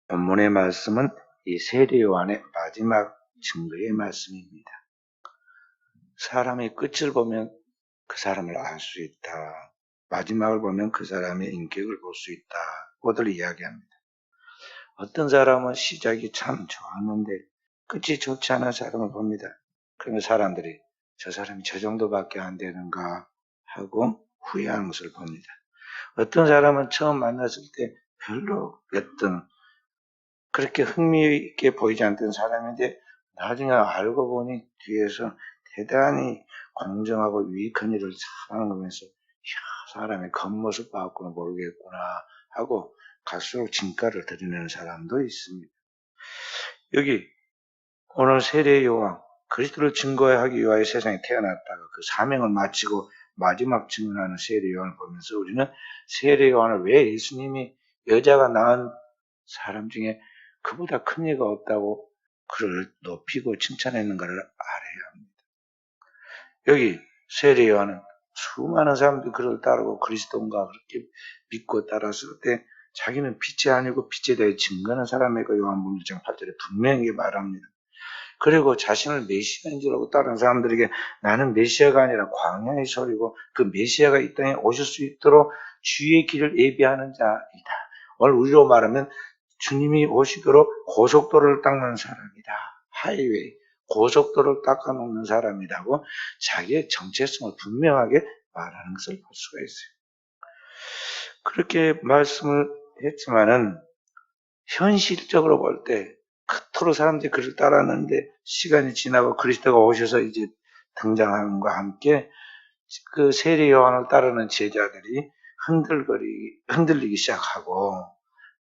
본문의 말씀은 이 세례 요한의 마지막 증거의 말씀입니다. 사람의 끝을 보면 그 사람을 알 수 있다. 마지막을 보면 그 사람의 인격을 볼 수 있다고들 이야기합니다. 어떤 사람은 시작이 참 좋았는데 끝이 좋지 않은 사람을 봅니다. 그러면 사람들이 저 사람이 저 정도밖에 안 되는가 하고 후회하는 것을 봅니다. 어떤 사람은 처음 만났을 때 별로였던, 그렇게 흥미있게 보이지 않던 사람인데 나중에 알고 보니 뒤에서 대단히 공정하고 유익한 일을 잘하는 거면서 사람의 겉모습 봐갖고는 모르겠구나 하고 갈수록 진가를 드러내는 사람도 있습니다. 여기 오늘 세례 요한, 그리스도를 증거하기 위하여 세상에 태어났다가 그 사명을 마치고 마지막 증언하는 세례 요한을 보면서 우리는 세례 요한을 왜 예수님이 여자가 낳은 사람 중에 그보다 큰 이가 없다고 그를 높이고 칭찬했는가를 알아야 합니다. 여기 세례 요한은 수많은 사람들이 그를 따르고 그리스도인가 그렇게 믿고 따랐을 때 자기는 빛이 아니고 빛에 대해 증거하는 사람에게 요한복음 1장 8절에 분명히 말합니다. 그리고 자신을 메시아인 줄 알고 다른 사람들에게 나는 메시아가 아니라 광야의 소리고 그 메시아가 이 땅에 오실 수 있도록 주의 길을 예비하는 자이다. 오늘 우리로 말하면 주님이 오시도록 고속도로를 닦는 사람이다. 하이웨이, 고속도로를 닦아놓는 사람이라고 자기의 정체성을 분명하게 말하는 것을 볼 수가 있어요. 그렇게 말씀을 했지만은 현실적으로 볼 때 그토록 사람들이 그를 따랐는데 시간이 지나고 그리스도가 오셔서 이제 등장하는과 함께 그 세례 요한을 따르는 제자들이 흔들리기 시작하고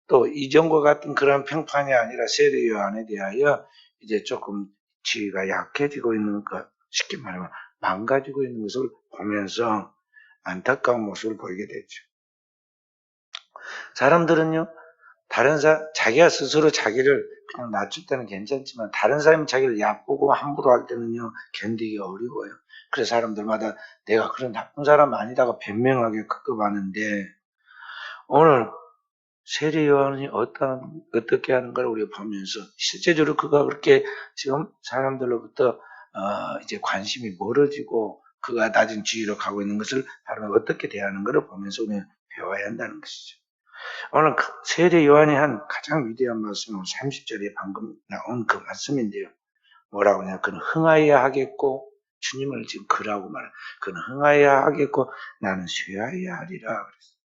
또 이전과 같은 그런 평판이 아니라 세례 요한에 대하여 이제 조금 지위가 약해지고 있는 것, 쉽게 말하면 망가지고 있는 것을 보면서 안타까운 모습을 보이게 되죠. 사람들은요, 자기가 스스로 자기를 그냥 낮출 때는 괜찮지만 다른 사람이 자기를 얕보고 함부로 할 때는요, 견디기 어려워요. 그래서 사람들마다 내가 그런 나쁜 사람 아니다가 변명하게 급급하는데 오늘 세례 요한이 어떻게 하는 걸 우리가 보면서 실제적으로 그가 그렇게 지금 사람들로부터 이제 관심이 멀어지고 그가 낮은 지위로 가고 있는 것을 바로 어떻게 대하는 것을 보면서 우리는 배워야 한다는 것이죠. 오늘 세례 요한이 한 가장 위대한 말씀은 30절에 방금 나온 그 말씀인데요. 뭐라고 하냐? 그는 흥하여야 하겠고, 주님을 지금 그라고 말해. 그는 흥하여야 하겠고, 나는 쇠하여야 하리라. 그랬어요.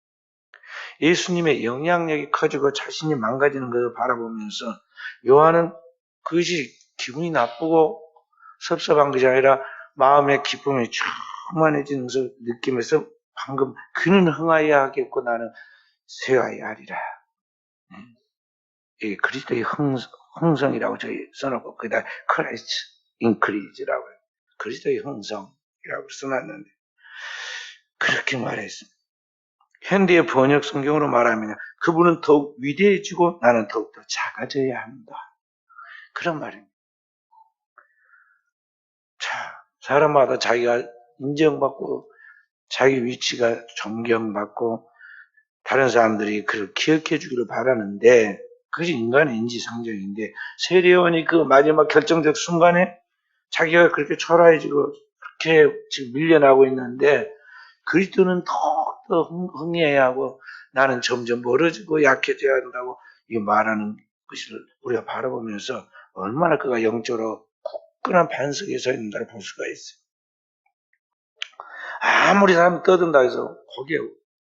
예수님의 영향력이 커지고 자신이 망가지는 것을 바라보면서 요한은 그것이 기분이 나쁘고 섭섭한 것이 아니라 마음의 기쁨이 충만해지는 것을 느끼면서 방금 그는 흥하여야 하겠고 나는 쇠하여야 하리라. 이 그리스도의 흥성이라고 저희 써놓고 거기다 크라이스트 인크리즈라고 해요. 그리스도의 흥성이라고 써놨는데 그렇게 말했습니다. 현대의 번역 성경으로 말하면 그분은 더욱 위대해지고 나는 더욱더 작아져야 한다. 그런 말입니다. 자, 사람마다 자기가 인정받고 자기 위치가 존경받고 다른 사람들이 그를 기억해 주기를 바라는데 그것이 인간의 인지상정인데 세례요한이 그 마지막 결정적 순간에 자기가 그렇게 초라해지고 그렇게 지금 밀려나고 있는데 그리스도는 더욱더 흥해야 하고 나는 점점 멀어지고 약해져야 한다고 이 말하는 것을 우리가 바라보면서 얼마나 그가 영적으로 굳건한 반석에 서 있는가를 볼 수가 있어요. 아무리 사람이 떠든다 해서 거기에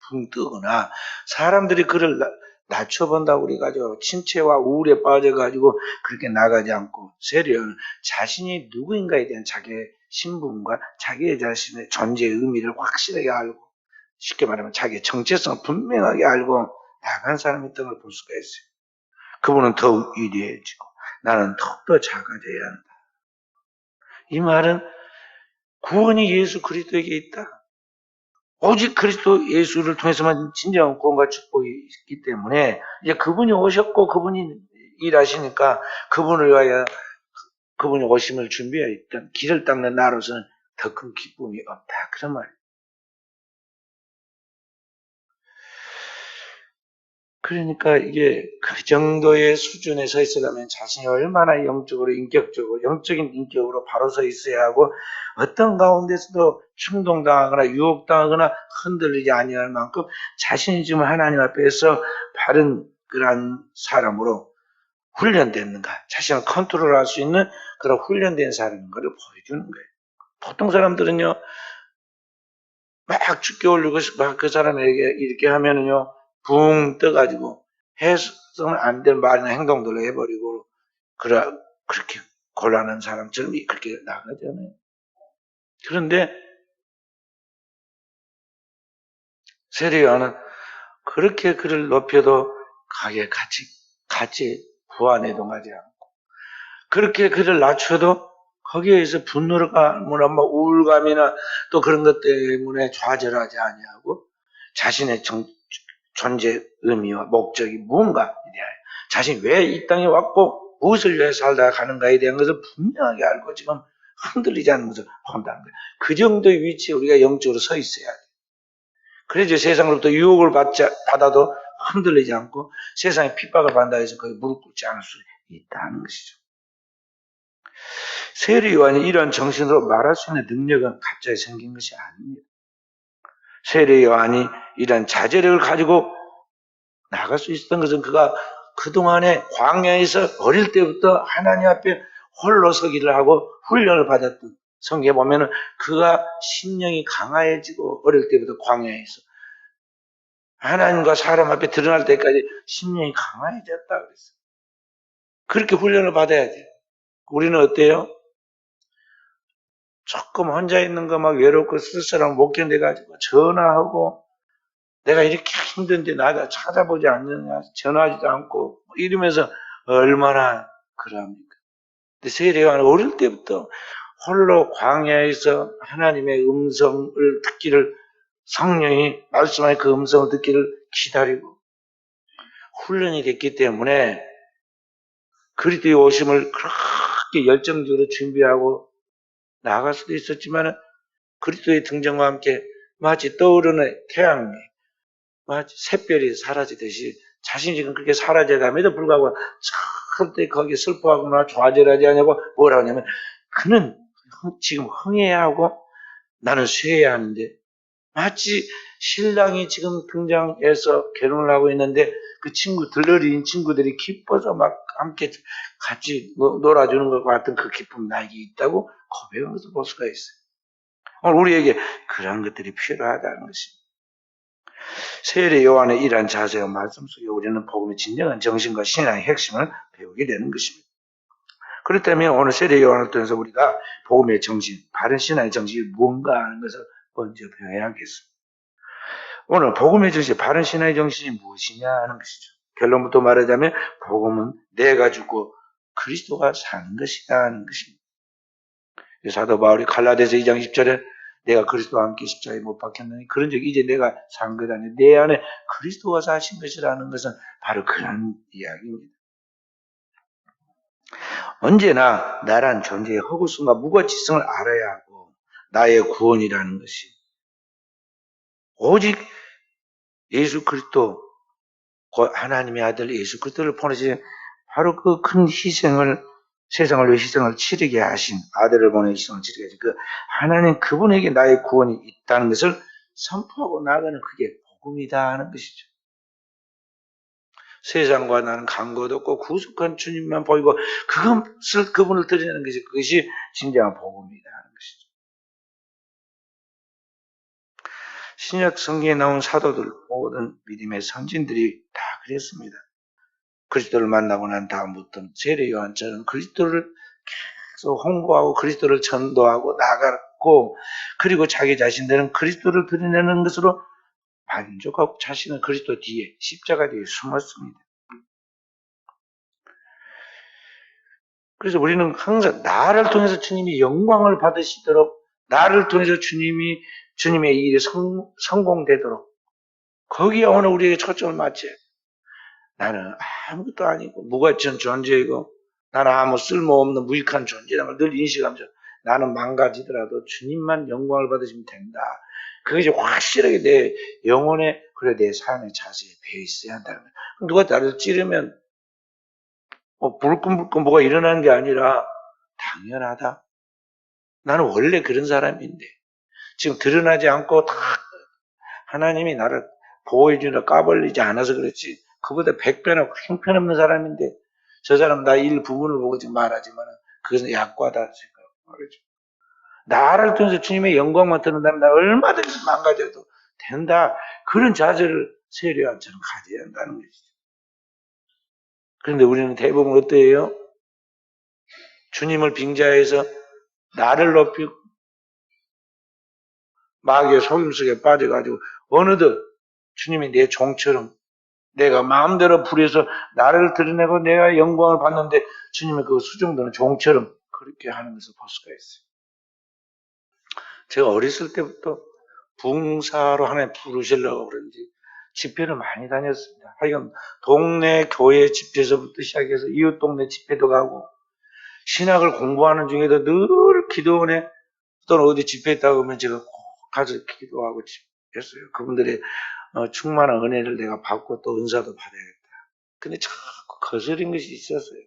붕 뜨거나 사람들이 그를 낮춰본다고 그래가지고 침체와 우울에 빠져가지고 그렇게 나가지 않고 세례요한은 자신이 누구인가에 대한 자기의 신분과 자기의 자신의 존재의 의미를 확실하게 알고 쉽게 말하면 자기의 정체성을 분명하게 알고 나간 사람이었던 걸 볼 수가 있어요. 그분은 더욱 위대해지고 나는 더욱더 작아져야 한다. 이 말은 구원이 예수 그리스도에게 있다. 오직 그리스도 예수를 통해서만 진정한 구원과 축복이 있기 때문에 이제 그분이 오셨고 그분이 일하시니까 그분을 위하여 그분이 오심을 준비하여 있던 길을 닦는 나로서는 더 큰 기쁨이 없다. 그런 말이에요. 그러니까 이게 그 정도의 수준에 서 있으려면 자신이 얼마나 영적으로, 인격적으로, 영적인 인격으로 바로 서 있어야 하고, 어떤 가운데서도 충동당하거나 유혹당하거나 흔들리지 아니할 만큼 자신이 지금 하나님 앞에서 바른 그러한 사람으로 훈련됐는가, 자신을 컨트롤할 수 있는 그런 훈련된 사람인가를 보여주는 거예요. 보통 사람들은요, 막 죽게 올리고 막 그 사람에게 이렇게 하면은요, 붕 떠가지고 해서는 안 될 말이나 행동들을 해버리고 그렇게 곤란한 사람처럼 그렇게 나가잖아요. 그런데 세례 요한은 그렇게 그를 높여도 같이 부안해도 가지 않고, 그렇게 그를 낮춰도 거기에서 분노가 뭐나 우울감이나 또 그런 것 때문에 좌절하지 아니하고 자신의 존재 의미와 목적이 무엇인가에 대하여, 자신이 왜 이 땅에 왔고 무엇을 위해 살다 가는가에 대한 것을 분명하게 알고 지금 흔들리지 않는 것을 본다는 거예요. 그 정도의 위치에 우리가 영적으로 서 있어야 돼요. 그래야지 세상으로부터 유혹을 받아도 흔들리지 않고 세상에 핍박을 받는다 해서 거기 무릎 꿇지 않을 수 있다는 것이죠. 세례 요한이 이런 정신으로 말할 수 있는 능력은 갑자기 생긴 것이 아닙니다. 세례 요한이 이런 자제력을 가지고 나갈 수 있었던 것은 그가 그동안에 광야에서 어릴 때부터 하나님 앞에 홀로 서기를 하고 훈련을 받았던, 성경에 보면은 그가 심령이 강화해지고 어릴 때부터 광야에서 하나님과 사람 앞에 드러날 때까지 심령이 강화해졌다 그랬어요. 그렇게 훈련을 받아야 돼요. 우리는 어때요? 조금 혼자 있는 거 막 외롭고 쓸쓸하면 못 견뎌가지고 전화하고, 내가 이렇게 힘든데 나가 찾아보지 않느냐, 전화하지도 않고 이러면서 얼마나 그럽니까? 근데 세례 요한은 어릴 때부터 홀로 광야에서 하나님의 음성을 듣기를, 성령이 말씀하는 그 음성을 듣기를 기다리고 훈련이 됐기 때문에 그리스도의 오심을 그렇게 열정적으로 준비하고 나아갈 수도 있었지만, 그리스도의 등장과 함께 마치 떠오르는 태양이 마치 샛별이 사라지듯이 자신이 지금 그렇게 사라져감에도 불구하고 절대 거기에 슬퍼하거나 좌절하지 않냐고 뭐라 하냐면, 그는 지금 흥해야 하고 나는 쇠해야 하는데, 마치 신랑이 지금 등장해서 결혼을 하고 있는데 그 들러리인 친구들이 기뻐서 막 함께 같이 놀아주는 것과 같은 그 기쁨이 나에게 있다고 고백하는 것을 볼 수가 있어요. 오늘 우리에게 그런 것들이 필요하다는 것입니다. 세례 요한의 이러한 자세와 말씀 속에 우리는 복음의 진정한 정신과 신앙의 핵심을 배우게 되는 것입니다. 그렇다면 오늘 세례 요한을 통해서 우리가 복음의 정신, 바른 신앙의 정신이 뭔가 하는 것을 먼저 배워야겠습니다. 오늘 복음의 정신, 바른 신앙의 정신이 무엇이냐 하는 것이죠. 결론부터 말하자면 복음은 내가 죽고 그리스도가 사는 것이다 하는 것입니다. 사도 바울이 갈라디아서 2장 10절에 내가 그리스도와 함께 십자가에 못 박혔느니 그런 적이 이제 내가 산 것 아니에요. 내 안에 그리스도가 사신 것이라는 것은 바로 그런 이야기입니다. 언제나 나란 존재의 허구성과 무가치성을 알아야 하고, 나의 구원이라는 것이 오직 예수 그리스도, 하나님의 아들 예수 그리스도를 보내신 바로 그 큰 희생을, 세상을 위해 희생을 치르게 하신, 아들을 보내 희생을 치르게 하신 그 하나님, 그분에게 나의 구원이 있다는 것을 선포하고 나가는 그게 복음이다 하는 것이죠. 세상과 나는 간과도 없고 구속한 주님만 보이고 그분을 드리는 것이, 그것이 진정한 복음이다 하는 것이죠. 신약 성경에 나온 사도들, 모든 믿음의 선진들이 다 그랬습니다. 그리스도를 만나고 난 다음부터 세례 요한처럼 그리스도를 계속 홍보하고 그리스도를 전도하고 나갔고, 그리고 자기 자신들은 그리스도를 드러내는 것으로 만족하고 자신은 그리스도 뒤에, 십자가 뒤에 숨었습니다. 그래서 우리는 항상 나를 통해서 주님이 영광을 받으시도록, 나를 통해서 주님의 일이 성공되도록, 거기에 오늘 우리에게 초점을 맞춰요. 나는 아무것도 아니고 무가치한 존재이고 나는 아무 쓸모없는 무익한 존재라는 걸 늘 인식하면서 나는 망가지더라도 주님만 영광을 받으시면 된다. 그것이 확실하게 내 영혼에 그래 내 삶의 자세에 배어 있어야 한다는 거예요. 누가 나를 찌르면 불끈불끈 뭐가 일어나는 게 아니라 당연하다. 나는 원래 그런 사람인데 지금 드러나지 않고 다 하나님이 나를 보호해주느라 까발리지 않아서 그렇지 그보다 100배나 형편없는 사람인데 저 사람 나 일 부분을 보고 지금 말하지만 그것은 약과다 생각하죠. 나를 통해서 주님의 영광만 드러나면 나 얼마든지 망가져도 된다. 그런 자세를 세례요한처럼 가져야 한다는 것이죠. 그런데 우리는 대부분 어때요? 주님을 빙자해서 나를 높이고 마귀의 속임 속에 빠져가지고 어느덧 주님이 내 종처럼 내가 마음대로 부려서 나를 드러내고 내가 영광을 받는데 주님의 그 수종도는 종처럼 그렇게 하는 것을 볼 수가 있어요. 제가 어렸을 때부터 부흥사로 하나님 부르시려고 그런지 집회를 많이 다녔습니다. 하여간 동네 교회 집회에서부터 시작해서 이웃 동네 집회도 가고 신학을 공부하는 중에도 늘 기도원에 또는 어디 집회 있다고 하면 제가 꼭 가서 기도하고 했어요. 그분들의 충만한 은혜를 내가 받고 또 은사도 받아야겠다. 근데 자꾸 거스린 것이 있었어요.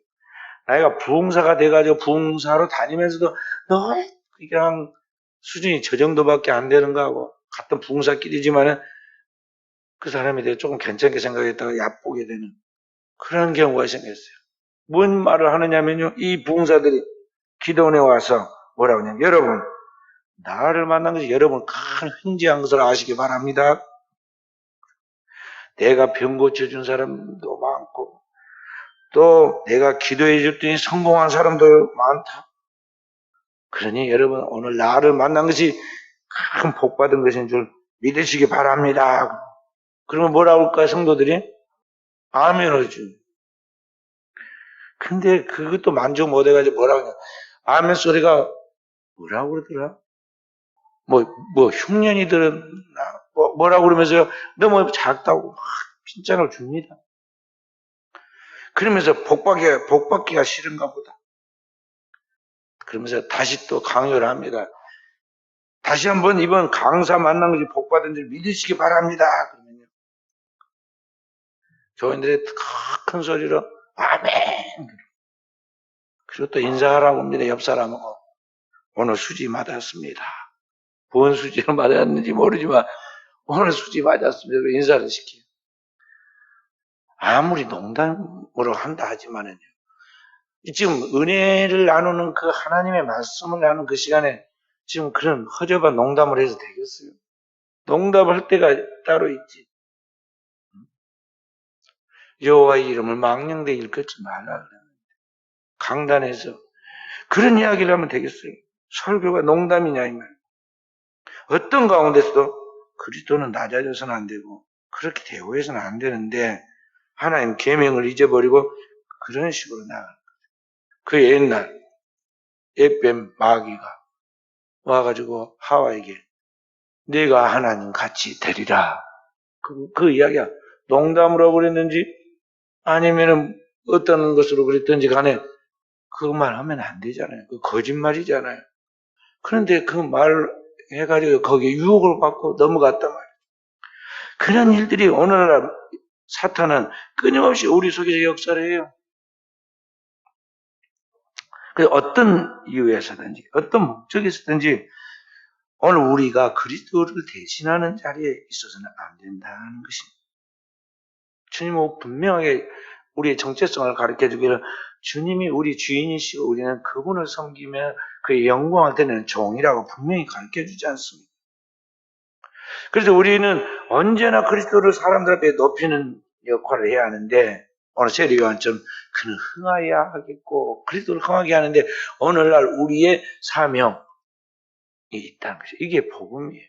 나이가 부흥사가 돼가지고 부흥사로 다니면서도 너 그냥 수준이 저 정도밖에 안 되는 거하고 같은 부흥사끼리지만은 그 사람에 대해 조금 괜찮게 생각했다가 얕보게 되는 그런 경우가 생겼어요. 뭔 말을 하느냐면요. 이 부흥사들이 기도원에 와서 뭐라고 하냐면 여러분 나를 만난 것이 여러분 큰 흥지한 것을 아시기 바랍니다. 내가 병 고쳐준 사람도 많고 또 내가 기도해 줬더니 성공한 사람도 많다. 그러니 여러분 오늘 나를 만난 것이 큰 복 받은 것인 줄 믿으시기 바랍니다. 그러면 뭐라고 할까요 성도들이? 아멘 하죠. 근데 그것도 만족 못 해가지고 뭐라고 하냐. 아멘 소리가 뭐라고 그러더라? 흉년이 들었나? 뭐라고 그러면서요. 너무 작다고 막 핀잔을 줍니다. 그러면서 복받기가 싫은가 보다. 그러면서 다시 또 강요를 합니다. 다시 한번 이번 강사 만난 것이 복받은 줄 믿으시기 바랍니다. 그러면요. 교인들이 큰 소리로 아멘. 그리고 또 인사하라고 합니다. 옆 사람하고. 오늘 수지 맞았습니다. 뭔 수지를 맞았는지 모르지만 오늘 수지 맞았습니다. 인사를 시켜요. 아무리 농담으로 한다 하지만은요. 지금 은혜를 나누는 그 하나님의 말씀을 나누는 그 시간에 지금 그런 허접한 농담을 해서 되겠어요? 농담할 때가 따로 있지. 여호와의 이름을 망령되게 일컫지 말라 그러는데 강단에서 그런 이야기를 하면 되겠어요? 설교가 농담이냐 이 말. 어떤 가운데서도 그리스도는 낮아져서는 안 되고 그렇게 대우해서는 안 되는데 하나님 계명을 잊어버리고 그런 식으로 나가는 거예요. 그 옛날 옛뱀 마귀가 와가지고 하와에게 네가 하나님 같이 되리라. 그 이야기야. 농담으로 그랬는지 아니면은 어떤 것으로 그랬든지 간에 그 말 하면 안 되잖아요. 그 거짓말이잖아요. 그런데 그 말 해가지고 거기에 유혹을 받고 넘어갔단 말이에요. 그런 일들이 오늘날 사탄은 끊임없이 우리 속에서 역사를 해요. 그래서 어떤 이유에서든지 어떤 목적에서든지 오늘 우리가 그리스도를 대신하는 자리에 있어서는 안 된다는 것입니다. 주님은 분명하게 우리의 정체성을 가르쳐주기를 주님이 우리 주인이시고 우리는 그분을 섬기며 그의 영광을 드리는 종이라고 분명히 가르쳐주지 않습니다. 그래서 우리는 언제나 그리스도를 사람들 앞에 높이는 역할을 해야 하는데 오늘 세례요한처럼 그는 흥하여야 하겠고 그리스도를 흥하게 하는데 오늘날 우리의 사명이 있다는 것이죠. 이게 복음이에요.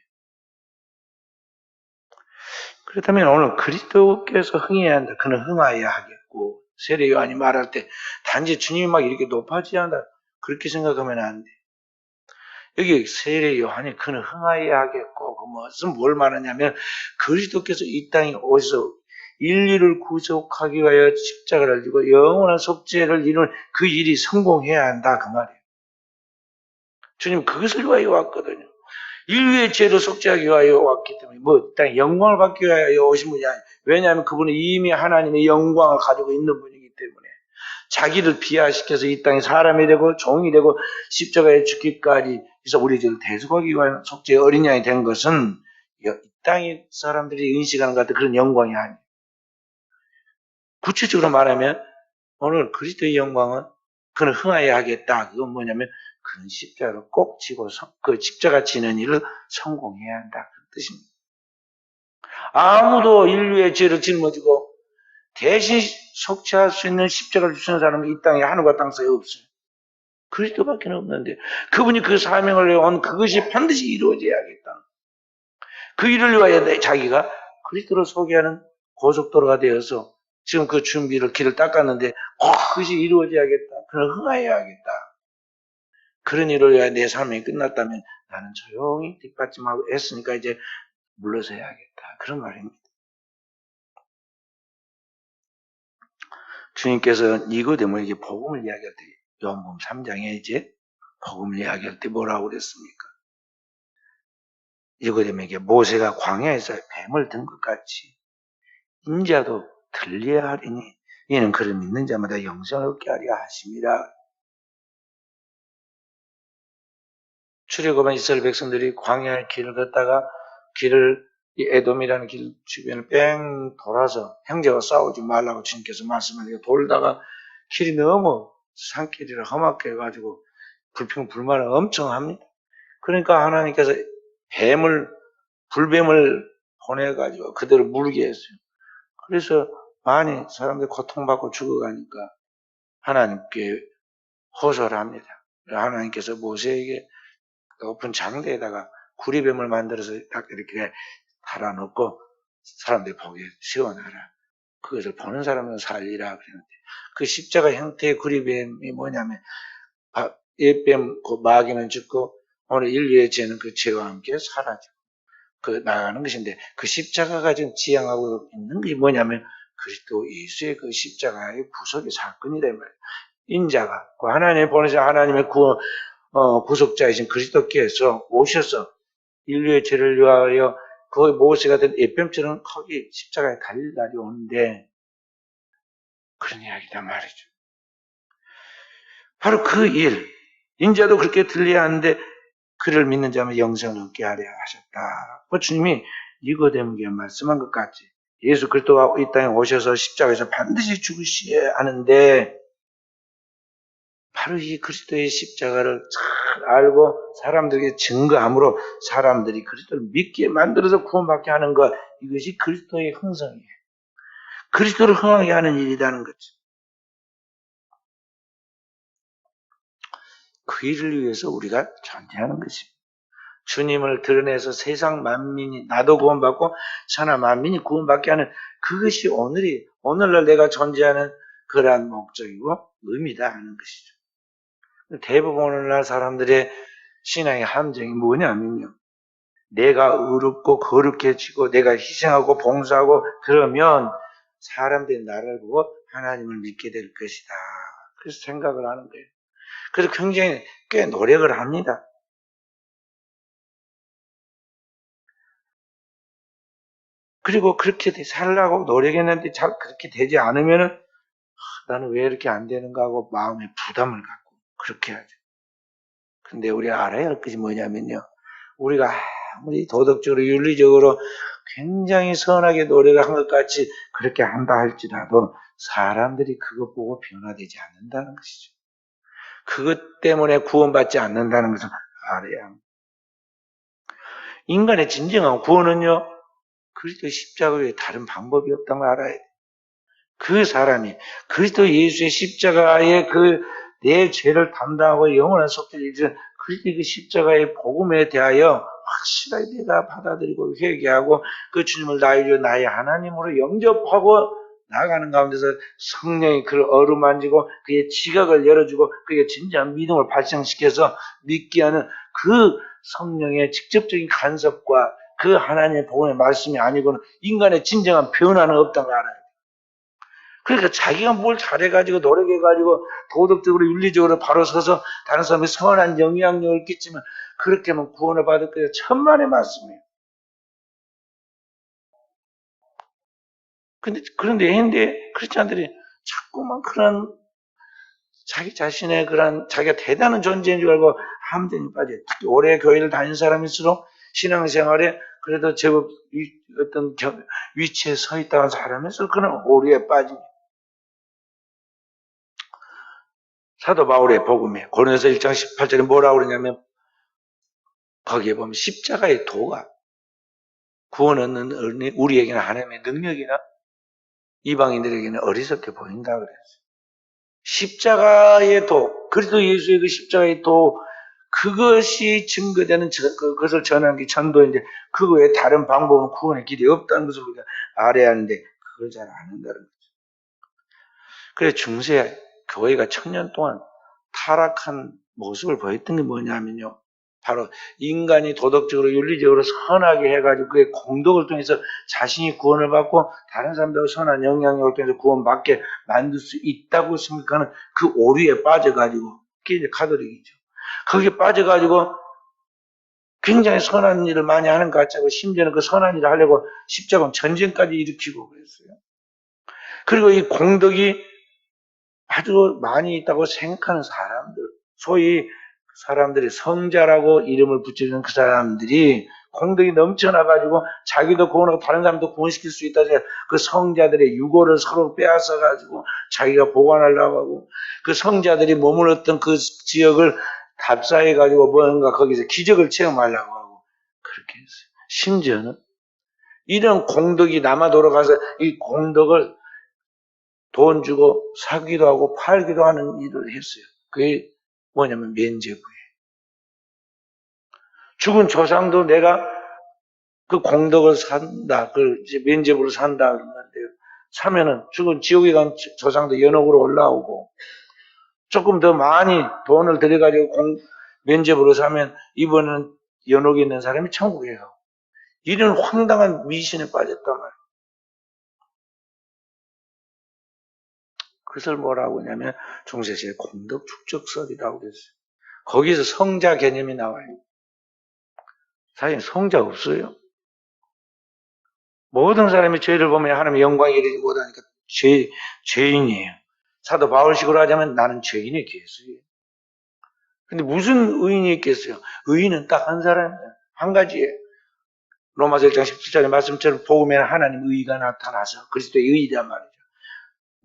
그렇다면 오늘 그리스도께서 흥해야 한다. 그는 흥하여야 하겠고 세례요한이 말할 때 단지 주님이 막 이렇게 높아져야 한다. 그렇게 생각하면 안 돼. 여기 세례요한이 그는 흥하여야 하겠고 그 무슨 뭘 말하냐면 그리스도께서 이 땅에 오셔서 인류를 구속하기 위하여 십자가를 지고 영원한 속죄를 이루는 그 일이 성공해야 한다 그 말이에요. 주님 그것을 위하여 왔거든요. 인류의 죄로 속죄하기 위하여 왔기 때문에 땅에 영광을 받기 위하여 오신 분이 아니에요. 왜냐하면 그분은 이미 하나님의 영광을 가지고 있는 분이기 때문에 자기를 비하시켜서 이 땅에 사람이 되고 종이 되고 십자가에 죽기까지 그래서 우리 죄를 대속하기 위한 속죄의 어린 양이 된 것은 이 땅의 사람들이 인식하는 것 같은 그런 영광이 아니에요. 구체적으로 말하면 오늘 그리스도의 영광은 그는 흥하여 하겠다. 그건 뭐냐면 그는 십자가를 꼭 지고 그 십자가 지는 일을 성공해야 한다. 그런 뜻입니다. 아무도 인류의 죄를 짊어지고 대신 속죄할 수 있는 십자가를 주시는 사람은 이 땅에 하늘과 땅 사이에 없어요. 그리스도밖에 없는데 그분이 그 사명을 내온 그것이 반드시 이루어져야겠다. 그 일을 위하여 자기가 그리스도를 소개하는 고속도로가 되어서 지금 그 준비를 길을 닦았는데 그것이 이루어져야겠다. 그걸 흥하여야겠다. 그런 일을 위하여 내 삶이 끝났다면 나는 조용히 뒷받침하고 했으니까 이제 물러서야겠다. 그런 말입니다. 주님께서 니고데모에게 복음을 이야기할 때 요한복음 3장에 이제 복음을 이야기할 때 뭐라고 그랬습니까? 니고데모에게 모세가 광야에서 뱀을 든 것 같이 인자도 들려야 하리니 이는 그를 믿는 자마다 영생을 얻게 하려 하심이라. 출애굽한 이스라엘 백성들이 광야의 길을 걷다가 길을 이 에돔이라는 길 주변을 뺑 돌아서 형제와 싸우지 말라고 주님께서 말씀하시고 돌다가 길이 너무 산길이라 험악해 해가지고 불평불만을 엄청 합니다. 그러니까 하나님께서 불뱀을 보내가지고 그들을 물게 했어요. 그래서 많이 사람들이 고통받고 죽어가니까 하나님께 호소를 합니다. 하나님께서 모세에게 높은 장대에다가 구리뱀을 만들어서 딱 이렇게 달아놓고 사람들이 보기에 세워놔라. 그것을 보는 사람은 살리라 그랬는데 그 십자가 형태의 구리뱀이 뭐냐면 옛뱀 그 마귀는 죽고 오늘 인류의 죄는 그 죄와 함께 사라지고 나가는 것인데 그 십자가가 지금 지향하고 있는 것이 뭐냐면 그리스도 예수의 그 십자가의 구속의 사건이다 말이에요. 인자가 그 하나님 보내신 하나님의 구속자이신 그리스도께서 오셔서 인류의 죄를 위하여 그 모세가 된 옛뱀처럼 거기 십자가에 달릴 날이 오는데 그런 이야기다 말이죠. 바로 그 일, 인자도 그렇게 들려야 하는데 그를 믿는 자면 영생을 얻게 하려 하셨다. 그 주님이 니고데모에게 말씀한 것 같이 예수 그리스도가 이 땅에 오셔서 십자가에서 반드시 죽으셔야 하는데 바로 이 그리스도의 십자가를 잘 알고 사람들에게 증거함으로 사람들이 그리스도를 믿게 만들어서 구원받게 하는 것, 이것이 그리스도의 형성이에요. 그리스도를 흥하게 하는 일이라는 거죠. 그 일을 위해서 우리가 존재하는 것입니다. 주님을 드러내서 세상 만민이 나도 구원받고 천하 만민이 구원받게 하는 그것이 오늘날 내가 존재하는 그러한 목적이고 의미다 하는 것이죠. 대부분 오늘날 사람들의 신앙의 함정이 뭐냐면요. 내가 의롭고 거룩해지고 내가 희생하고 봉사하고 그러면 사람들이 나를 보고 하나님을 믿게 될 것이다. 그래서 생각을 하는 거예요. 그래서 굉장히 꽤 노력을 합니다. 그리고 그렇게 살라고 노력했는데 잘 그렇게 되지 않으면은 나는 왜 이렇게 안 되는가 하고 마음에 부담을 갖고 그렇게 하죠. 근데 우리가 알아야 할 것이 뭐냐면요. 우리가 아무리 도덕적으로 윤리적으로 굉장히 선하게 노력을 한 것 같이 그렇게 한다 할지라도 사람들이 그것 보고 변화되지 않는다는 것이죠. 그것 때문에 구원받지 않는다는 것을 알아야 합니다. 인간의 진정한 구원은요. 그리스도 십자가 외에 다른 방법이 없다는 걸 알아야 돼요. 그 사람이 그리스도 예수의 십자가의 내 죄를 담당하고 영원한 속죄를 이루는 그리스도의 그 십자가의 복음에 대하여 확실하게 내가 받아들이고 회개하고 그 주님을 나의 하나님으로 영접하고 나아가는 가운데서 성령이 그를 어루만지고 그의 지각을 열어주고 그의 진정한 믿음을 발생시켜서 믿게 하는 그 성령의 직접적인 간섭과 그 하나님의 복음의 말씀이 아니고는 인간의 진정한 변화는 없다는 걸 알아요. 그러니까 자기가 뭘 잘해가지고 노력해가지고 도덕적으로 윤리적으로 바로 서서 다른 사람이 선한 영향력을 끼치면 그렇게 하면 구원을 받을 거예요. 천만의 말씀이에요. 그런데 현대 크리스찬들이 자꾸만 그런 자기 자신의 그런 자기가 대단한 존재인 줄 알고 함정에 빠져요. 특히 오래 교회를 다닌 사람일수록 신앙생활에 그래도 제법 어떤 위치에 서 있다는 사람일수록 그런 오류에 빠집니다. 사도 바울의 복음에 고린도서 1장 18절에 뭐라고 그러냐면 거기에 보면 십자가의 도가 구원 얻는 우리에게는 하나님의 능력이나 이방인들에게는 어리석게 보인다 그랬어요. 십자가의 도, 그리스도 예수의 그 십자가의 도, 그것이 증거되는 그것을 전하는 게 전도인데 그거 외에 다른 방법은 구원의 길이 없다는 것을 우리가 알아야 하는데 그걸 잘 안 한다는 거죠. 그래서 중세 교회가 천년 동안 타락한 모습을 보였던 게 뭐냐면요. 바로 인간이 도덕적으로 윤리적으로 선하게 해가지고 그의 공덕을 통해서 자신이 구원을 받고 다른 사람들하고 선한 영향력을 통해서 구원받게 만들 수 있다고 생각하는 그 오류에 빠져가지고 그게 이제 가톨릭이죠. 거기에 빠져가지고 굉장히 선한 일을 많이 하는 것 같고 심지어는 그 선한 일을 하려고 십자가 전쟁까지 일으키고 그랬어요. 그리고 이 공덕이 아주 많이 있다고 생각하는 사람들, 소위 사람들이 성자라고 이름을 붙여주는 그 사람들이 공덕이 넘쳐나가지고 자기도 구원하고 다른 사람도 구원시킬 수 있다 해서 그 성자들의 유고를 서로 빼앗아가지고 자기가 보관하려고 하고 그 성자들이 머물렀던 그 지역을 답사해가지고 뭔가 거기서 기적을 체험하려고 하고 그렇게 했어요. 심지어는 이런 공덕이 남아 돌아가서 이 공덕을 돈 주고 사기도 하고 팔기도 하는 일을 했어요. 그게 뭐냐면 면죄부예요. 죽은 조상도 내가 그 공덕을 산다, 그 면죄부를 산다 그러는데 사면은 죽은 지옥에 간 조상도 연옥으로 올라오고 조금 더 많이 돈을 들여가지고 면죄부를 사면 이번은 연옥에 있는 사람이 천국에 가고 이런 황당한 미신에 빠졌단 말이에요. 그것을 뭐라고 하냐면 중세시대 공덕 축적설이라고 그랬어요. 거기서 성자 개념이 나와요. 사실 성자 없어요. 모든 사람이 죄를 보면 하나님의 영광에 이르지 못하니까 죄인이에요. 사도 바울식으로 하자면 나는 죄인의 괴수예요. 근데 무슨 의인이 있겠어요? 의인은 딱 한 사람이에요. 한 가지예요. 로마서 1장 17절의 말씀처럼 복음에는 하나님 의가 나타나서 그리스도의 의이란 말이죠.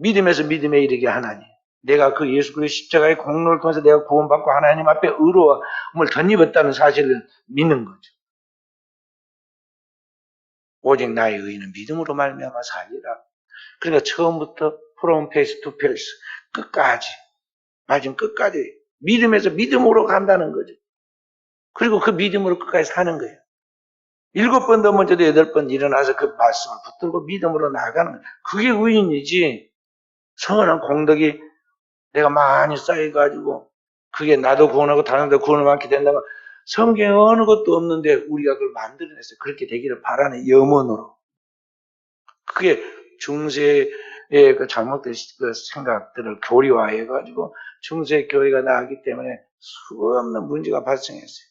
믿음에서 믿음에 이르게 하나님. 내가 그 예수 그리스도의 십자가의 공로를 통해서 내가 구원받고 하나님 앞에 의로움을 덧입었다는 사실을 믿는 거죠. 오직 나의 의는 믿음으로 말미암아 살리라. 그러니까 처음부터 from face to face 끝까지 마지막 끝까지 믿음에서 믿음으로 간다는 거죠. 그리고 그 믿음으로 끝까지 사는 거예요. 7번 넘어져도 8번 일어나서 그 말씀을 붙들고 믿음으로 나가는 거예요. 그게 의인이지 선한 공덕이 내가 많이 쌓여가지고 그게 나도 구원하고 다른 데 구원을 받게 된다면 성경에 어느 것도 없는데 우리가 그걸 만들어냈어요. 그렇게 되기를 바라는 염원으로. 그게 중세의 그 잘못된 그 생각들을 교리화해가지고 중세 교회가 나왔기 때문에 수없는 문제가 발생했어요.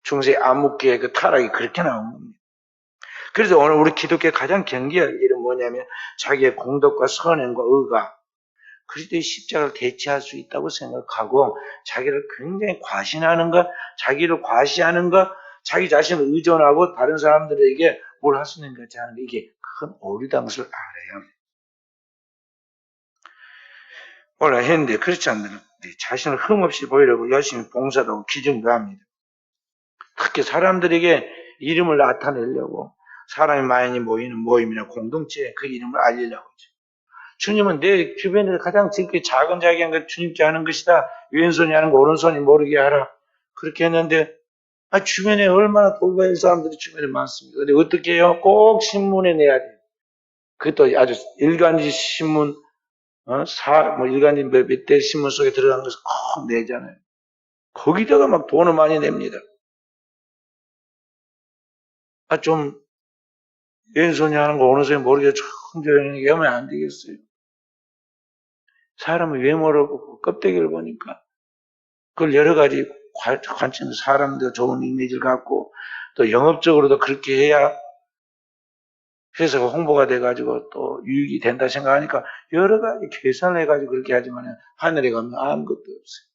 중세 암묵계의 그 타락이 그렇게 나온 겁니다. 그래서 오늘 우리 기독교의 가장 경계할 일은 뭐냐면 자기의 공덕과 선행과 의가 그리스도의 십자가를 대체할 수 있다고 생각하고 자기를 굉장히 과신하는 것, 자기를 과시하는 것, 자기 자신을 의존하고 다른 사람들에게 뭘 할 수 있는 것이 하는 게 이게 큰 오류다는 것을 알아야 합니다. 오늘 현대 크리스찬들은 자신을 흠없이 보이려고 열심히 봉사도 하고 기증도 합니다. 특히 사람들에게 이름을 나타내려고 사람이 많이 모이는 모임이나 공동체에 그 이름을 알리려고 하죠. 주님은 내 주변에 가장 작은 자에게 한 것 주님께 하는 것이다. 왼손이 하는 거 오른손이 모르게 하라. 그렇게 했는데 주변에 얼마나 돌봐야 할 사람들이 주변에 많습니다. 근데 어떻게 해요? 꼭 신문에 내야 돼요. 그것도 아주 일간지 신문, 일간지 몇 대 신문 속에 들어간 것을 꼭 내잖아요. 거기다가 막 돈을 많이 냅니다. 좀 왼손이 하는 거 오른손이 모르게 천천히 하면 안 되겠어요. 사람의 외모를 보고 껍데기를 보니까 그걸 여러 가지 관점, 사람도 좋은 이미지를 갖고 또 영업적으로도 그렇게 해야 회사가 홍보가 돼가지고 또 유익이 된다 생각하니까 여러 가지 계산을 해가지고 그렇게 하지만 하늘에 가면 아무것도 없어요.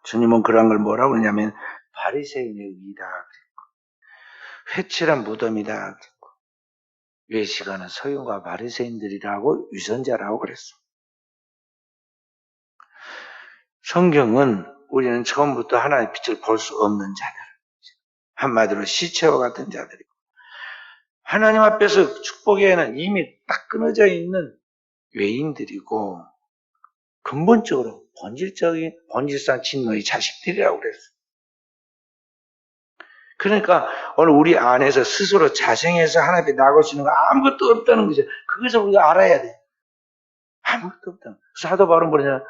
주님은 그런 걸 뭐라고 그러냐면 바리새인의 의다, 회칠한 무덤이다, 외식하는 서기관과 바리새인들이라고 위선자라고 그랬어. 성경은 우리는 처음부터 하나님의 빛을 볼 수 없는 자들, 한마디로 시체와 같은 자들이고, 하나님 앞에서 축복에는 이미 딱 끊어져 있는 외인들이고, 근본적으로 본질상 진노의 자식들이라고 그랬어요. 그러니까 오늘 우리 안에서 스스로 자생해서 하나님 앞에 나갈 수 있는 거 아무것도 없다는 거죠. 그것을 우리가 알아야 돼. 아무것도 없다는 거. 사도 바울은 뭐냐,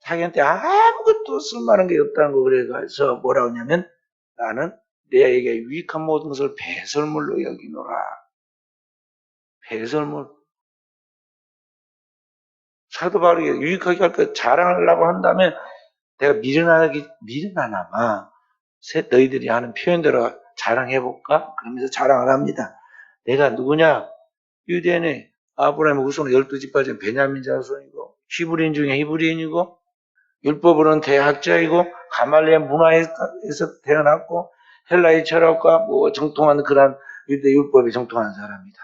자기한테 아무것도 쓸만한 게 없다는 거 그래서 뭐라고 하냐면, 나는 내에게 유익한 모든 것을 배설물로 여기노라. 배설물. 사도 바울이 유익하게 할 거 자랑하려고 한다면 내가 미련하나마 너희들이 하는 표현대로 자랑해볼까? 그러면서 자랑을 합니다. 내가 누구냐? 유대인의 아브라함의 후손 12지파 중 베냐민 자손이고, 히브리인 중에 히브리인이고, 율법으로는 대학자이고, 가말리엘 문화에서 태어났고, 헬라의 철학과 정통한 그런 유대 율법에 정통한 사람이다.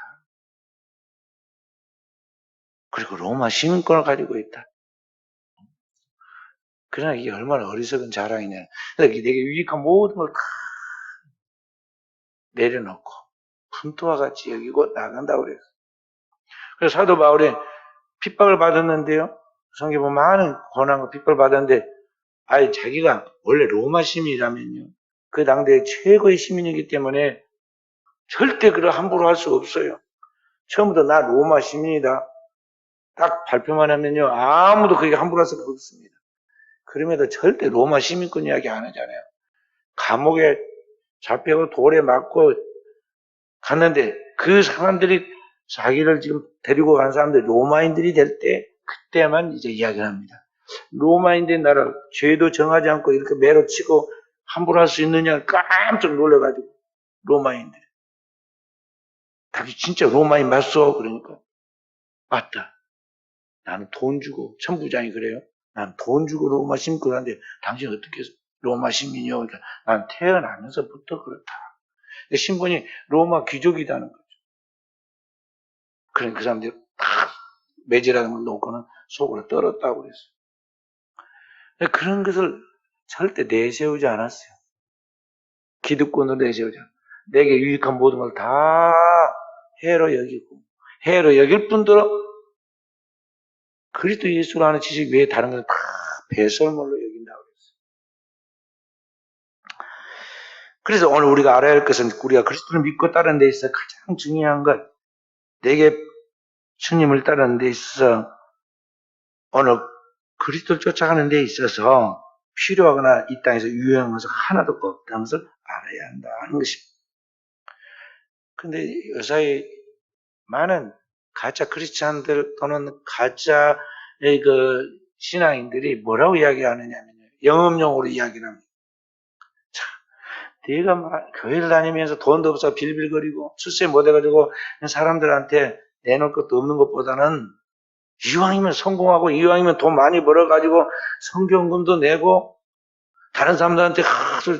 그리고 로마 시민권을 가지고 있다. 그러나 이게 얼마나 어리석은 자랑이냐. 그러니까 내게 유익한 모든 걸 다 내려놓고 분토와 같이 여기고 나간다고 그랬어요. 그래서 사도 바울이 핍박을 받았는데요. 성경 보면 많은 고난과 핍박을 받았는데, 아예 자기가 원래 로마 시민이라면요, 그 당대의 최고의 시민이기 때문에 절대 그걸 함부로 할 수 없어요. 처음부터 나 로마 시민이다 딱 발표만 하면요, 아무도 그게 함부로 할 수가 없습니다. 그럼에도 절대 로마 시민권 이야기 안 하잖아요. 감옥에 잡혀고 돌에 맞고 갔는데 그 사람들이 자기를 지금 데리고 간 사람들이 로마인들이 될 때, 그때만 이제 이야기를 합니다. 로마인들 나라 죄도 정하지 않고 이렇게 매로 치고 함부로 할 수 있느냐 깜짝 놀라가지고, 로마인들 자기 진짜 로마인 맞소? 그러니까 맞다. 나는 돈 주고, 천부장이 그래요. 난 돈 주고 로마 시민권 하는데 당신 어떻게 로마 시민이요? 그러니까 난 태어나면서부터 그렇다. 신분이 로마 귀족이라는 거죠. 그러니까 그 사람들이 딱 매질하는 걸 놓고는 속으로 떨었다고 그랬어요. 그런 것을 절대 내세우지 않았어요. 기득권으로 내세우지 않았어요. 내게 유익한 모든 걸 다 해로 여기고, 해로 여길 뿐더러 그리스도 예수라는 지식 외에 다른 건 다 배설물로 여긴다고 그랬어요. 그래서 오늘 우리가 알아야 할 것은, 우리가 그리스도를 믿고 따르는 데 있어서 가장 중요한 것, 내게 주님을 따르는 데 있어서 오늘 그리스도를 쫓아가는 데 있어서 필요하거나 이 땅에서 유용한 것은 하나도 없다는 것을 알아야 한다는 것입니다. 근데 요사이 많은 가짜 크리스찬들 또는 가짜의 그 신앙인들이 뭐라고 이야기하느냐면 영업용으로 이야기를 합니다. 자, 네가 막 교회를 다니면서 돈도 없어 빌빌거리고 출세 못해가지고 사람들한테 내놓을 것도 없는 것보다는 이왕이면 성공하고 이왕이면 돈 많이 벌어가지고 성경금도 내고 다른 사람들한테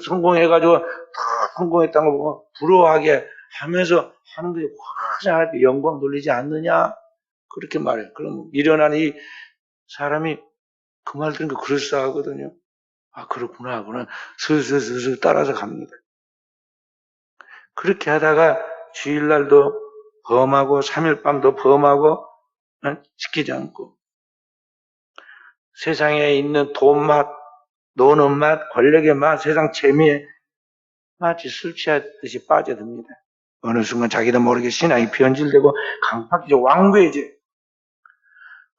성공해가지고 다 성공했다는 걸 보고 부러워하게 하면서 하는 것이 훨씬 하나님께 영광 돌리지 않느냐? 그렇게 말해요. 그럼 미련한 이 사람이 그 말 들으니까 그럴싸하거든요. 아, 그렇구나 하고는 슬슬 따라서 갑니다. 그렇게 하다가 주일날도 범하고 3일 밤도 범하고 지키지 않고 세상에 있는 돈 맛, 노는 맛, 권력의 맛, 세상 재미에 마치 술 취하듯이 빠져듭니다. 어느 순간 자기도 모르게 신앙이 변질되고 강팍이죠. 완고해져.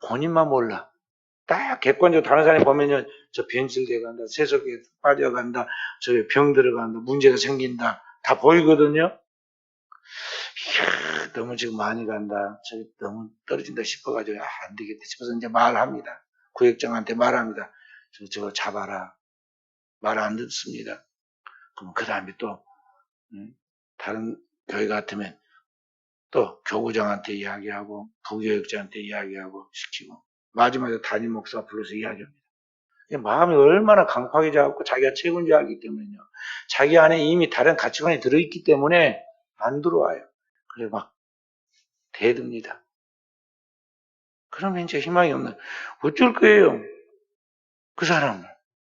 본인만 몰라. 딱 객관적으로 다른 사람이 보면요, 저 변질돼 간다, 세속에 빠져간다, 저 병 들어간다, 문제가 생긴다, 다 보이거든요. 이야, 너무 지금 많이 간다. 저기 너무 떨어진다 싶어가지고, 안 되겠다 싶어서 이제 말합니다. 구역장한테 말합니다. 저거 잡아라. 말 안 듣습니다. 그럼 그 다음에 또, 다른 교회 같으면 또 교구장한테 이야기하고, 부교역장한테 이야기하고, 시키고, 마지막에 담임 목사 불러서 이야기합니다. 마음이 얼마나 강팍해 잡고 자기가 최고인 줄 알기 때문에요. 자기 안에 이미 다른 가치관이 들어있기 때문에 안 들어와요. 그래 막 대듭니다. 그러면 이제 희망이 없는, 어쩔 거예요? 그 사람을.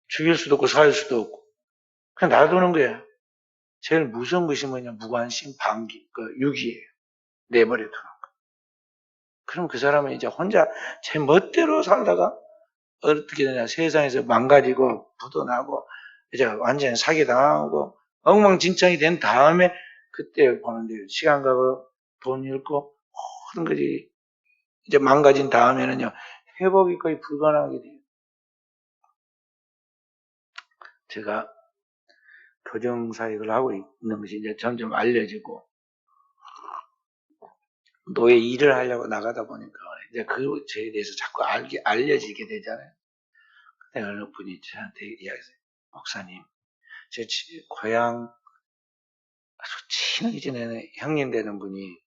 죽일 수도 없고 살 수도 없고. 그냥 놔두는 거야. 제일 무서운 것이 뭐냐? 무관심, 방기, 유기예요. 내버려 두는 거. 그럼 그 사람은 이제 혼자 제 멋대로 살다가 어떻게 되냐? 세상에서 망가지고 부도나고 이제 완전히 사기당하고 엉망진창이 된 다음에 그때 보는데 시간 가고 돈 잃고 모든 것이 이제 망가진 다음에는요. 회복이 거의 불가능하게 돼요. 제가 교정사역을 하고 있는 것이 이제 점점 알려지고 노예 일을 하려고 나가다 보니까 이제 그제에 대해서 자꾸 알려지게 되잖아요. 근데 어느 분이 저한테 이야기했어요. 목사님, 제 고향 아주 친하게 지내는 형님 되는 분이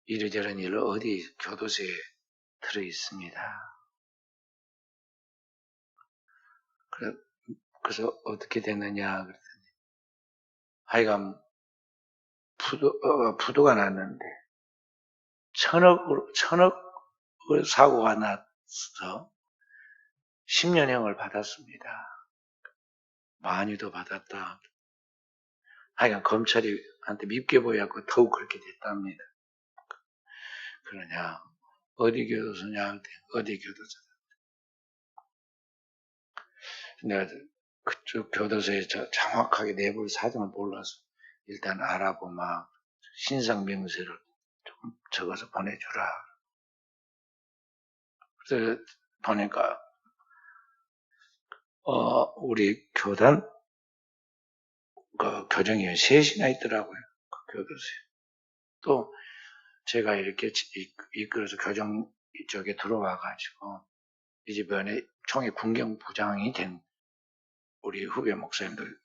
이러저런 일로 어디 교도소에 들어 있습니다. 그래서 어떻게 됐느냐 그랬더니 하여간 부도가 났는데 천억 사고가 나서 10년형을 받았습니다. 많이 더 받았다. 하여간 검찰이 한테 밉게 보여갖고 더욱 그렇게 됐답니다. 그러냐, 어디 교도소냐, 어디 교도소. 내가 그쪽 교도소에 정확하게 내부 사정을 몰라서 일단 알아보고 막 신상명세를 조금 적어서 보내주라. 그래서 보니까 우리 교단 교정위원 셋이나 있더라고요. 그 교도소에. 또 제가 이렇게 이끌어서 교정 쪽에 들어와가지고 이 집안에 총회 군경부장이 된 우리 후배 목사님들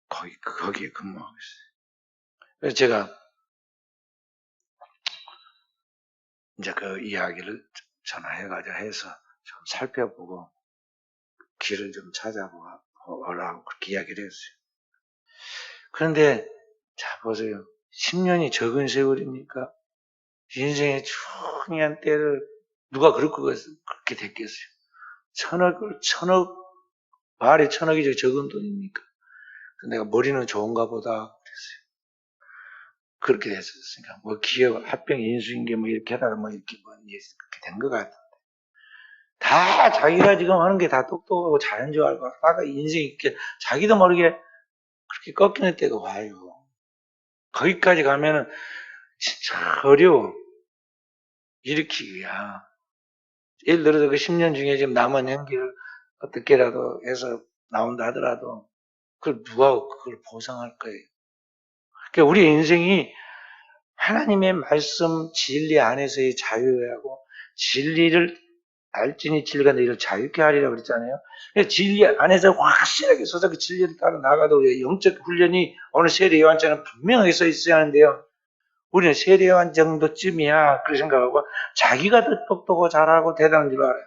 거기에 근무하고 있어요. 그래서 제가 이제 그 이야기를 전화해가지고 해서 좀 살펴보고 길을 좀 찾아보라고 그렇게 이야기를 했어요. 그런데 자 보세요. 10년이 적은 세월입니까? 인생의 중요한 때를 누가 그렇게 됐겠어요? 천억, 말이 천억이 적은 돈입니까? 내가 머리는 좋은가 보다 그랬어요. 그렇게 됐었으니까 뭐 기업 합병 인수인계 뭐 이렇게 하다가 뭐 이렇게 그렇게 된 것 같아. 다 자기가 지금 하는 게 다 똑똑하고 잘한 줄 알고 하다가 인생이 이렇게 자기도 모르게 그렇게 꺾이는 때가 와요. 거기까지 가면은 진짜 어려워. 일으키기야. 예를 들어서 그 10년 중에 지금 남은 연기를 어떻게라도 해서 나온다 하더라도 그걸 누가 그걸 보상할 거예요. 그러니까 우리 인생이 하나님의 말씀 진리 안에서의 자유하고 진리를 알지니 진리가 너희를 자유케 하리라고 그랬잖아요. 진리 안에서 확실하게 서서 그 진리를 따라 나가도 영적 훈련이 오늘 세례 요한처럼 분명하게 써 있어야 하는데요. 우리는 세례 요한 정도쯤이야 그렇게 생각하고 자기가 더 똑똑하고 잘하고 대단한 줄 알아요.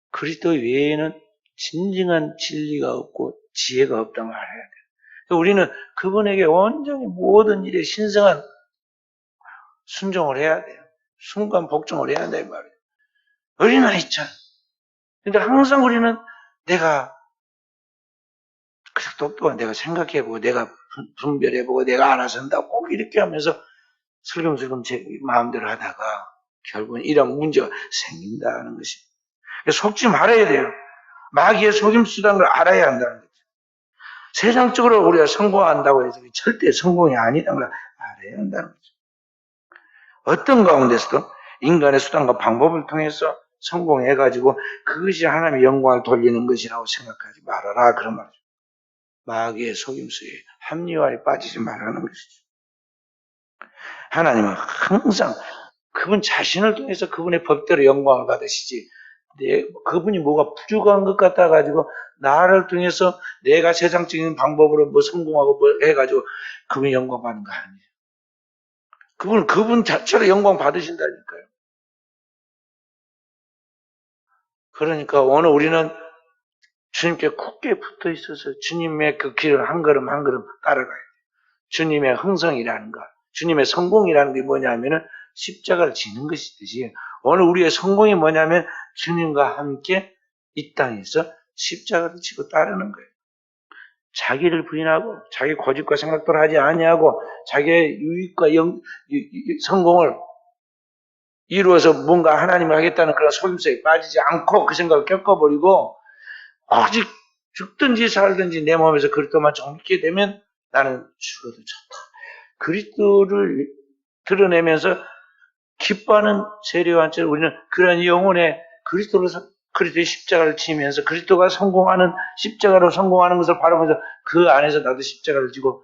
그리스도 외에는 진정한 진리가 없고 지혜가 없다는 걸 알아야 돼요. 우리는 그분에게 온전히 모든 일에 신성한 순종을 해야 돼요. 순간 복종을 해야 한다 이 말이에요. 어린아이처럼. 근데 항상 우리는 내가 그래서 똑똑한 내가 생각해보고 내가 분별해보고 내가 알아서 한다고 꼭 이렇게 하면서 슬금슬금 제 마음대로 하다가 결국은 이런 문제가 생긴다는 것이 속지 말아야 돼요. 마귀의 속임수라는 걸 알아야 한다는 거죠. 세상적으로 우리가 성공한다고 해서 절대 성공이 아니라는 걸 알아야 한다는 거죠. 어떤 가운데서도 인간의 수단과 방법을 통해서 성공해가지고 그것이 하나님의 영광을 돌리는 것이라고 생각하지 말아라 그런 말이죠. 마귀의 속임수에 합리화에 빠지지 말라는 것이죠. 하나님은 항상 그분 자신을 통해서 그분의 법대로 영광을 받으시지, 그분이 뭐가 부족한 것 같아 가지고 나를 통해서 내가 세상적인 방법으로 뭐 성공하고 뭐 해가지고 그분이 영광 받는 거 아니에요. 그분은 그분 자체로 영광 받으신다니까요. 그러니까 오늘 우리는 주님께 굳게 붙어 있어서 주님의 그 길을 한 걸음 한 걸음 따라가야 돼요. 주님의 흥성이라는 것, 주님의 성공이라는 게 뭐냐면은 십자가를 지는 것이듯이, 오늘 우리의 성공이 뭐냐면 주님과 함께 이 땅에서 십자가를 지고 따르는 거예요. 자기를 부인하고 자기 고집과 생각대로 하지 아니하고 자기의 유익과 성공을 이루어서 뭔가 하나님을 하겠다는 그런 속임수에 빠지지 않고 그 생각을 꺾어버리고 오직 죽든지 살든지 내 몸에서 그리스도만 정믿게 되면 나는 죽어도 좋다. 그리스도를 드러내면서 기뻐하는 세례요한 처럼 우리는 그런 영혼의 그리스도의 십자가를 지면서 그리스도가 성공하는 십자가로 성공하는 것을 바라보면서 그 안에서 나도 십자가를 지고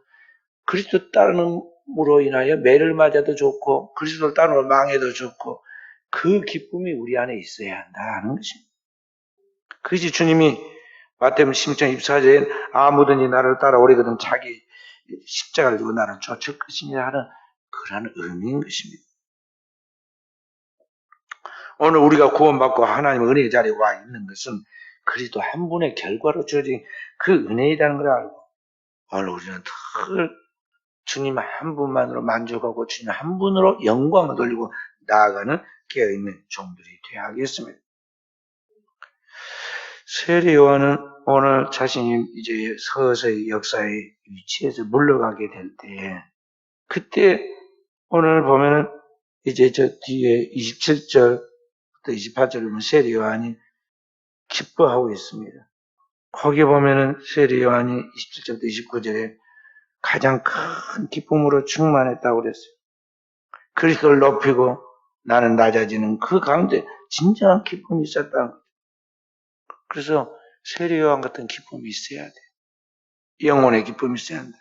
그리스도 따름으로 인하여 매를 맞아도 좋고 그리스도를 따르면 망해도 좋고 그 기쁨이 우리 안에 있어야 한다는 것입니다. 그것이 주님이 마태복음 16장 24절에 아무든지 나를 따라오려거든 자기 십자가를 지고 나를 쫓을 것이냐 하는 그런 의미인 것입니다. 오늘 우리가 구원받고 하나님의 은혜의 자리에 와 있는 것은 그리스도 한 분의 결과로 주어진 그 은혜이라는 걸 알고 오늘 우리는 늘 주님 한 분만으로 만족하고 주님 한 분으로 영광을 돌리고 나아가는 깨어있는 종들이 되어야 하겠습니다. 세례 요한은 오늘 자신이 이제 서서히 역사의 위치에서 물러가게 될 때, 그때 오늘 보면은 이제 저 뒤에 27절부터 28절에 보면 세례 요한이 기뻐하고 있습니다. 거기 보면은 세례 요한이 27절부터 29절에 가장 큰 기쁨으로 충만했다고 그랬어요. 그리스도를 높이고 나는 낮아지는 그 가운데 진정한 기쁨이 있었다는 거죠. 그래서 세례 요한 같은 기쁨이 있어야 돼. 영혼의 기쁨이 있어야 한다.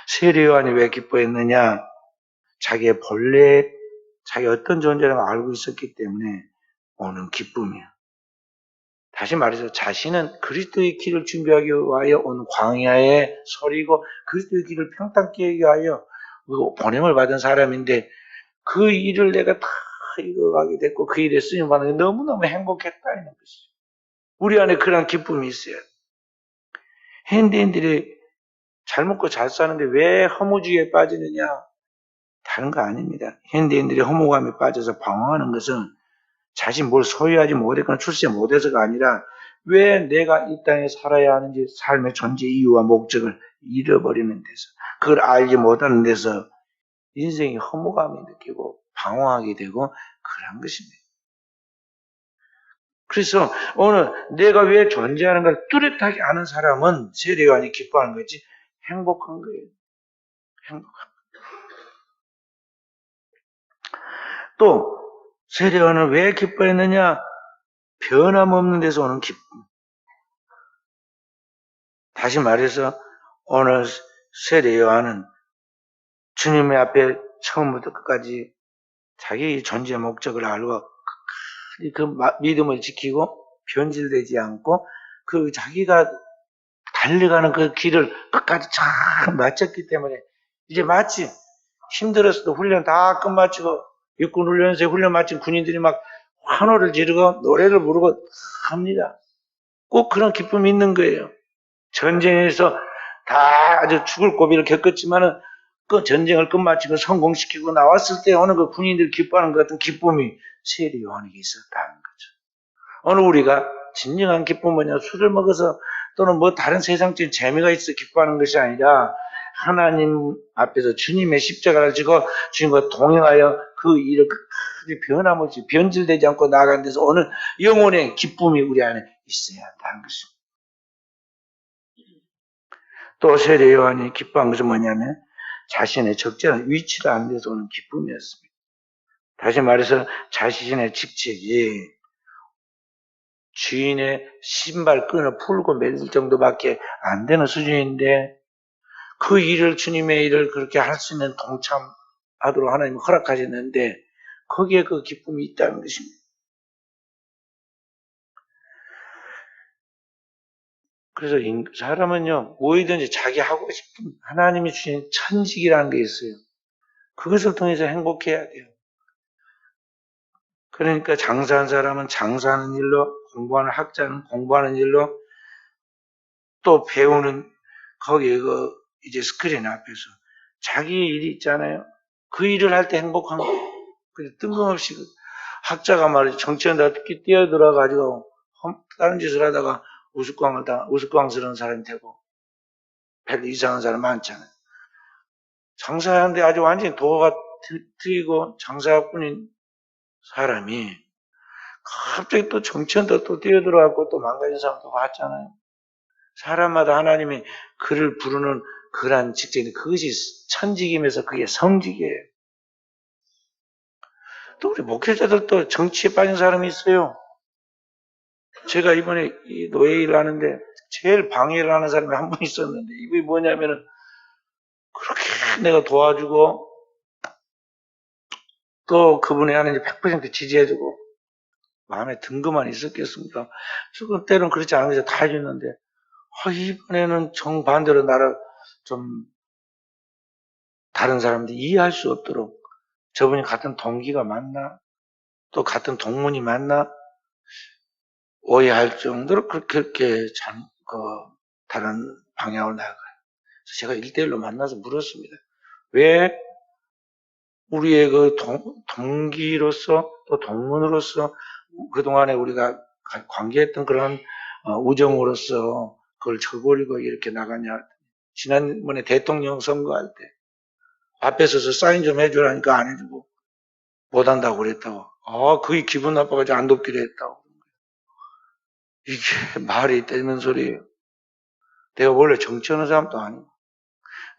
세례 요한이 왜 기뻐했느냐? 자기의 본래 자기 어떤 존재라고 알고 있었기 때문에 오는 기쁨이야. 다시 말해서 자신은 그리스도의 길을 준비하기 위하여 온 광야의 소리고 그리스도의 길을 평탄케 하기 위하여 보냄을 받은 사람인데 그 일을 내가 다 이루어가게 됐고 그 일에 쓰임받는 게 너무너무 행복했다는 것이죠. 우리 안에 그런 기쁨이 있어요. 현대인들이 잘 먹고 잘 사는데 왜 허무주의에 빠지느냐? 다른 거 아닙니다. 현대인들이 허무감에 빠져서 방황하는 것은 자신 뭘 소유하지 못했거나 출세 못해서가 아니라 왜 내가 이 땅에 살아야 하는지 삶의 존재 이유와 목적을 잃어버리는 데서 그걸 알지 못하는 데서 인생이 허무감이 느끼고 방황하게 되고 그런 것입니다. 그래서 오늘 내가 왜 존재하는 걸 뚜렷하게 아는 사람은 세례요한이 기뻐하는 거지 행복한 거예요. 행복한 거예요. 또 세례요한은 왜 기뻐했느냐? 변함없는 데서 오는 기쁨. 다시 말해서 오늘 세례요한은 주님의 앞에 처음부터 끝까지 자기 존재 목적을 알고 그 믿음을 지키고 변질되지 않고 그 자기가 달려가는 그 길을 끝까지 잘 마쳤기 때문에 이제 마치 힘들었어도 훈련 다 끝마치고 육군 훈련소에 훈련 마친 군인들이 막 환호를 지르고 노래를 부르고 합니다. 꼭 그런 기쁨이 있는 거예요. 전쟁에서 다 아주 죽을 고비를 겪었지만은 그 전쟁을 끝마치고 성공시키고 나왔을 때 오늘 그 군인들이 기뻐하는 것 같은 기쁨이 세례 요한에게 있었다는 거죠. 오늘 우리가 진정한 기쁨은 뭐냐? 술을 먹어서 또는 뭐 다른 세상적인 재미가 있어 기뻐하는 것이 아니라 하나님 앞에서 주님의 십자가를 지고 주님과 동행하여 그 일을 끝까지 변함없이 변질되지 않고 나아가는 데서 오늘 영혼의 기쁨이 우리 안에 있어야 한다는 것입니다. 또 세례 요한이 기뻐한 것은 뭐냐면 자신의 적절한 위치를 아는 데서 오는 기쁨이었습니다. 다시 말해서 자신의 직책이 주인의 신발 끈을 풀고 매일 정도밖에 안 되는 수준인데 그 일을 주님의 일을 그렇게 할 수 있는 동참 하도록 하나님이 허락하셨는데 거기에 그 기쁨이 있다는 것입니다. 그래서 사람은요, 뭐이든지 자기 하고 싶은 하나님이 주신 천직이라는 게 있어요. 그것을 통해서 행복해야 돼요. 그러니까 장사하는 사람은 장사하는 일로, 공부하는 학자는 공부하는 일로, 또 배우는 거기에 이제 스크린 앞에서 자기 일이 있잖아요. 그 일을 할 때 행복한 거예요. 근데 뜬금없이 학자가 말이죠. 정치한다 뛰어들어가지고 다른 짓을 하다가 우스꽝스러운 사람이 되고 별로 이상한 사람 많잖아요. 장사하는데 아주 완전히 도가 트이고 장사꾼인 사람이 갑자기 또 정치한다 또 뛰어들어가고 또 망가진 사람도 봤잖아요. 사람마다 하나님이 그를 부르는 그러한 직전이 그것이 천직이면서 그게 성직이에요. 또 우리 목회자들도 정치에 빠진 사람이 있어요. 제가 이번에 이 노예 일을 하는데 제일 방해를 하는 사람이 한 분 있었는데 이분이 뭐냐면은 그렇게 내가 도와주고 또 그분이 하는 100% 지지해주고 마음에 든 것만 있었겠습니까? 지금 때는 그렇지 않은 것이 다 해줬는데 이번에는 정반대로 나를 좀 다른 사람들이 이해할 수 없도록 저분이 같은 동기가 맞나? 또 같은 동문이 맞나? 오해할 정도로 그렇게 다른 방향으로 나아가요. 그래서 제가 1대1로 만나서 물었습니다. 왜 우리의 그 동기로서 또 동문으로서 그동안에 우리가 관계했던 그런 우정으로서 그걸 저버리고 이렇게 나가냐. 지난번에 대통령 선거할 때 앞에 서서 사인 좀 해주라니까 안 해주고 못한다고 그랬다고. 그게 기분 나빠가지고 안 돕기로 했다고. 이게 말이 되는 소리예요. 내가 원래 정치하는 사람도 아니고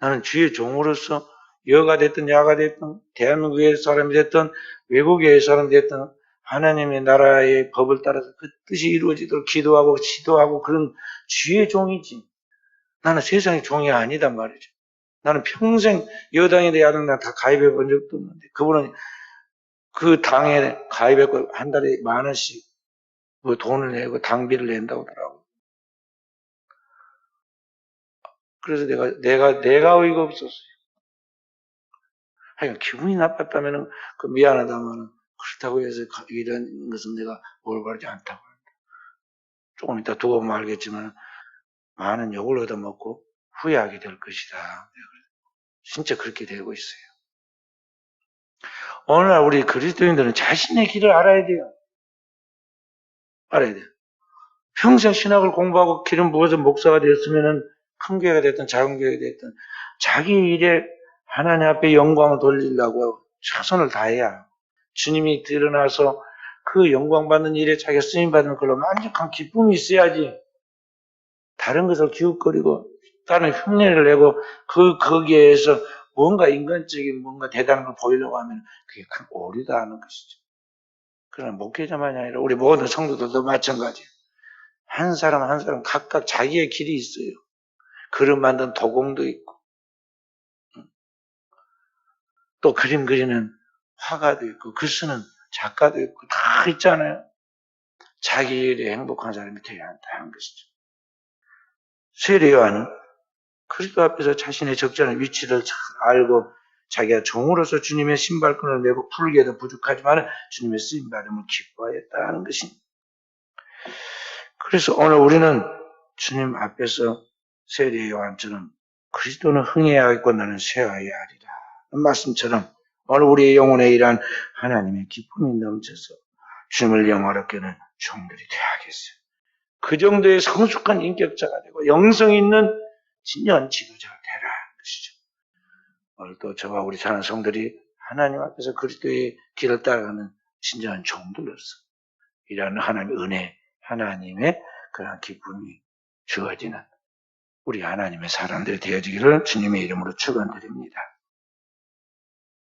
나는 주의 종으로서 여가 됐든 야가 됐든 대한민국의 사람이 됐든 외국의 사람이 됐든 하나님의 나라의 법을 따라서 그 뜻이 이루어지도록 기도하고 지도하고 그런 주의 종이지. 나는 세상의 종이 아니단 말이죠. 나는 평생 여당이나 야당이나 다 가입해 본 적도 없는데 그분은 그 당에 가입했고 한 달에 10,000원씩 뭐 돈을 내고 당비를 낸다고 하더라고. 그래서 내가 어이가 없었어요. 하여간 기분이 나빴다면은 그 미안하다면은 그렇다고 해서 이런 것은 내가 올바르지 않다고 합니다. 조금 이따 두고 보면 알겠지만 많은 욕을 얻어먹고 후회하게 될 것이다. 진짜 그렇게 되고 있어요. 오늘날 우리 그리스도인들은 자신의 길을 알아야 돼요. 알아야 돼요. 평생 신학을 공부하고 기름 부어서 목사가 되었으면은 큰 교회가 됐든 작은 교회가 됐든 자기 일에 하나님 앞에 영광을 돌리려고 최선을 다해야 주님이 드러나서 그 영광 받는 일에 자기가 쓰임 받으면 그걸로 만족한 기쁨이 있어야지. 다른 것을 기웃거리고 다른 흉내를 내고 거기에서 뭔가 인간적인 뭔가 대단한 걸 보이려고 하면 그게 큰 오류다 하는 것이죠. 그러나 목회자만이 아니라 우리 모든 성도들도 마찬가지예요. 한 사람 한 사람 각각 자기의 길이 있어요. 그림 만든 도공도 있고 또 그림 그리는 화가도 있고 글 쓰는 작가도 있고 다 있잖아요. 자기 일에 행복한 사람이 되어야 한다는 것이죠. 세례 요한은 그리스도 앞에서 자신의 적절한 위치를 잘 알고 자기가 종으로서 주님의 신발끈을 메고 풀기에도 부족하지만 주님의 쓰임받음을 기뻐하였다는 것입니다. 그래서 오늘 우리는 주님 앞에서 세례 요한처럼 그리스도는 흥해야겠고 나는 쇠하여야 하리라 말씀처럼 오늘 우리의 영혼에 일한 하나님의 기쁨이 넘쳐서 주님을 영화롭게 하는 종들이 되어야겠어요. 그 정도의 성숙한 인격자가 되고 영성 있는 진정한 지도자가 되라는 것이죠. 오늘 또 저와 우리 사는 성들이 하나님 앞에서 그리스도의 길을 따라가는 진정한 종들로서 이라는 하나님의 은혜, 하나님의 그런 기쁨이 주어지는 우리 하나님의 사람들이 되어지기를 주님의 이름으로 축원드립니다.